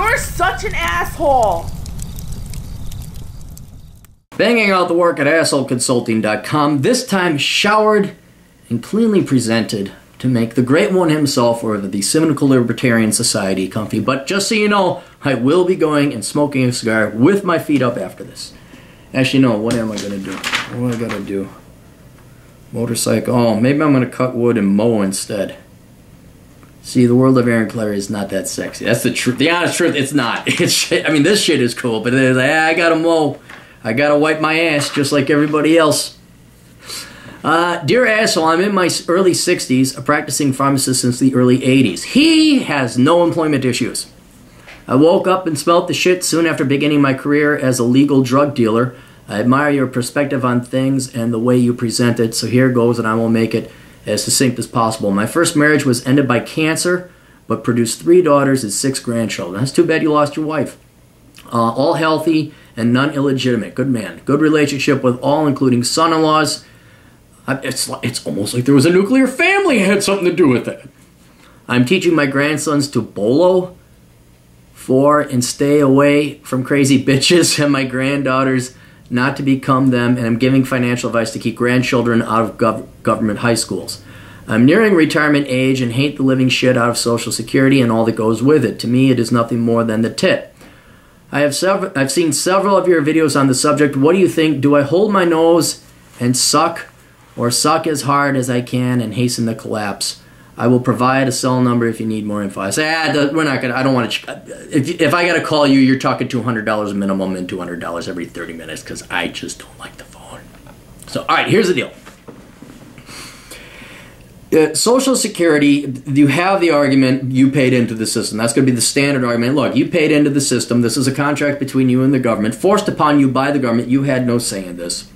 You're such an asshole. Banging out the work at assholeconsulting.com, this time showered and cleanly presented to make the great one himself or the Cynical Libertarian Society comfy. But just so you know, I will be going and smoking a cigar with my feet up after this. Actually, no, what am I going to do? What do I got to do? Motorcycle. Oh, maybe I'm going to cut wood and mow instead. See, the world of Aaron Clarey is not that sexy. That's the truth. The honest truth, it's not. I mean, this shit is cool, but they're like, I got to mow. I got to wipe my ass just like everybody else. Dear asshole, I'm in my early 60s, a practicing pharmacist since the early 80s. He has no employment issues. I woke up and smelt the shit soon after beginning my career as a legal drug dealer. I admire your perspective on things and the way you present it, so here goes and I will make it as succinct as possible. My first marriage was ended by cancer, but produced 3 daughters and 6 grandchildren. That's too bad you lost your wife. All healthy and none illegitimate. Good man. Good relationship with all, including son-in-laws. It's almost like there was a nuclear family had something to do with that. I'm teaching my grandsons to bolo for and stay away from crazy bitches, and my granddaughters not to become them, and I'm giving financial advice to keep grandchildren out of government high schools. I'm nearing retirement age and hate the living shit out of Social Security and all that goes with it. To me, it is nothing more than the tit. I've seen several of your videos on the subject. What do you think? Do I hold my nose and suck, or suck as hard as I can and hasten the collapse? I will provide a cell number if you need more info. I say, we're not gonna. I don't want to. If I gotta call you, you're talking $200 minimum and $200 every 30 minutes because I just don't like the phone. So, all right, here's the deal. Social Security, you have the argument you paid into the system. That's going to be the standard argument. Look, you paid into the system. This is a contract between you and the government, forced upon you by the government. You had no say in this.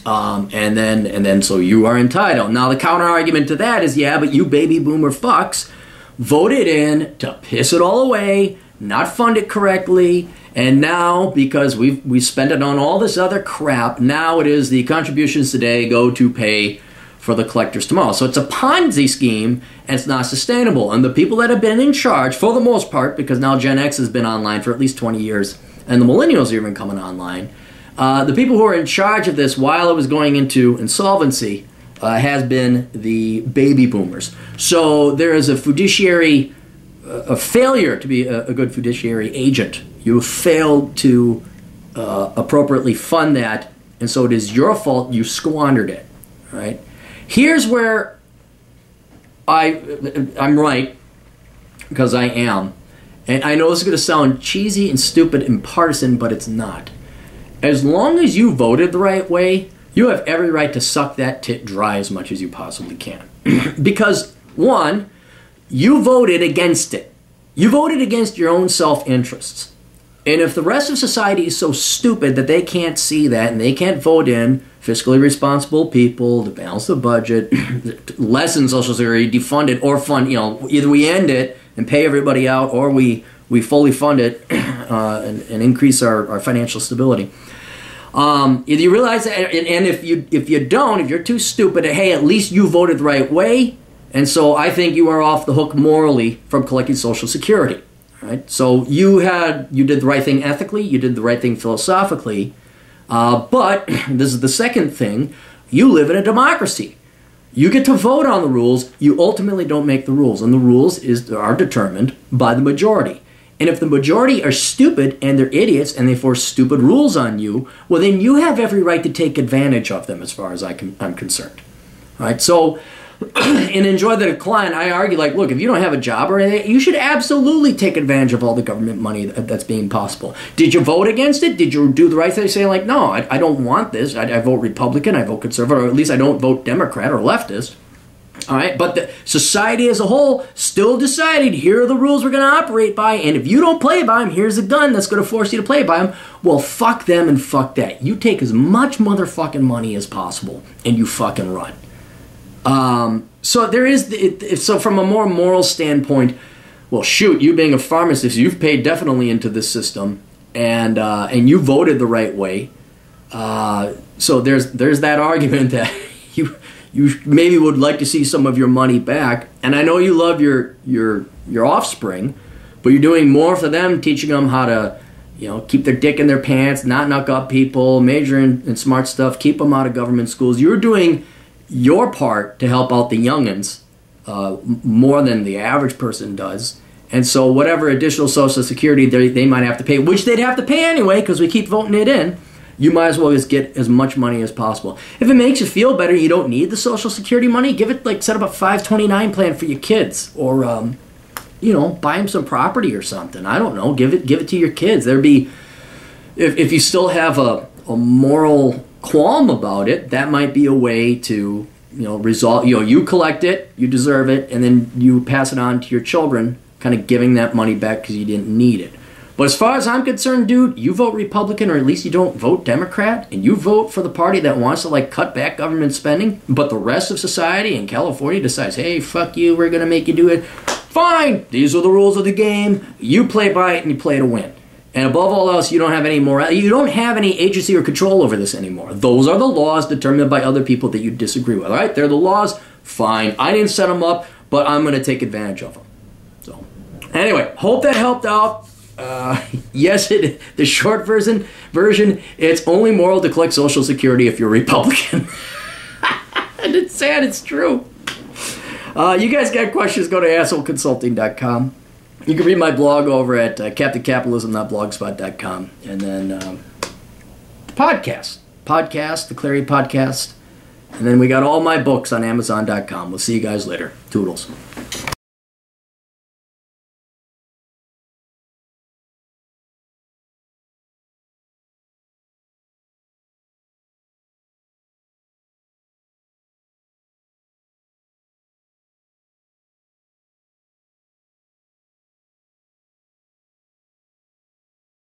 And then so you are entitled. Now the counter argument to that is, yeah, but you baby boomer fucks voted in to piss it all away, not fund it correctly, and now because we spent it on all this other crap, now it is the contributions today go to pay for the collectors tomorrow. So it's a Ponzi scheme, and it's not sustainable. And the people that have been in charge, for the most part, because now Gen X has been online for at least 20 years, and the millennials are even coming online, the people who are in charge of this while it was going into insolvency has been the baby boomers. So there is a fiduciary, a failure to be a good fiduciary agent. You have failed to appropriately fund that, and so it is your fault you squandered it. Right? Here's where I'm right, because I am. And I know this is going to sound cheesy and stupid and partisan, but it's not. As long as you voted the right way, you have every right to suck that tit dry as much as you possibly can. Because, one, you voted against it. You voted against your own self-interests. And if the rest of society is so stupid that they can't see that and they can't vote in fiscally responsible people to balance the budget, lessen Social Security, defund it, or fund, either we end it and pay everybody out, or we fully fund it and increase our financial stability. Either you realize that, and if you don't, if you're too stupid, hey, at least you voted the right way, and so I think you are off the hook morally from collecting Social Security. Right? So you did the right thing ethically, you did the right thing philosophically, but this is the second thing: you live in a democracy. You get to vote on the rules. You ultimately don't make the rules, and the rules are determined by the majority. And if the majority are stupid and they're idiots and they force stupid rules on you, well, then you have every right to take advantage of them as far as I'm concerned. All right, so in Enjoy the Decline, I argue, like, look, if you don't have a job or anything, you should absolutely take advantage of all the government money that's being possible. Did you vote against it? Did you do the right thing? Say, like, no, I don't want this. I vote Republican, I vote conservative, or at least I don't vote Democrat or leftist. All right, but the society as a whole still decided, here are the rules we're going to operate by, and if you don't play by them, here's a gun that's going to force you to play by them. Well, fuck them and fuck that. You take as much motherfucking money as possible, and you fucking run. So there is, so from a more moral standpoint, well, shoot, you being a pharmacist, you've paid definitely into this system, and you voted the right way. So there's that argument that you maybe would like to see some of your money back, and I know you love your offspring, But you're doing more for them, teaching them how to, keep their dick in their pants, not knock up people, major in smart stuff, keep them out of government schools. You're doing your part to help out the youngins more than the average person does. And so whatever additional Social Security they might have to pay, which they'd have to pay anyway because we keep voting it in, you might as well just get as much money as possible. If it makes you feel better, you don't need the Social Security money, give it, set up a 529 plan for your kids. Or, buy them some property or something. I don't know. Give it to your kids. There'd be, if you still have a moral qualm about it, that might be a way to, resolve, you collect it, you deserve it, and then you pass it on to your children, kind of giving that money back because you didn't need it. But as far as I'm concerned, dude, you vote Republican, or at least you don't vote Democrat, and you vote for the party that wants to, cut back government spending, but the rest of society in California decides, hey, fuck you, we're going to make you do it. Fine, these are the rules of the game. You play by it, and you play to win. And above all else, you don't have any agency or control over this anymore. Those are the laws determined by other people that you disagree with, all right? They're the laws. Fine. I didn't set them up, but I'm going to take advantage of them. So, anyway, hope that helped out. Yes, the short version, it's only moral to collect Social Security if you're Republican. And it's sad, it's true. You guys got questions, go to assholeconsulting.com. You can read my blog over at captaincapitalism.blogspot.com. And then the podcast, the Clarity Podcast. And then we got all my books on Amazon.com. We'll see you guys later. Toodles.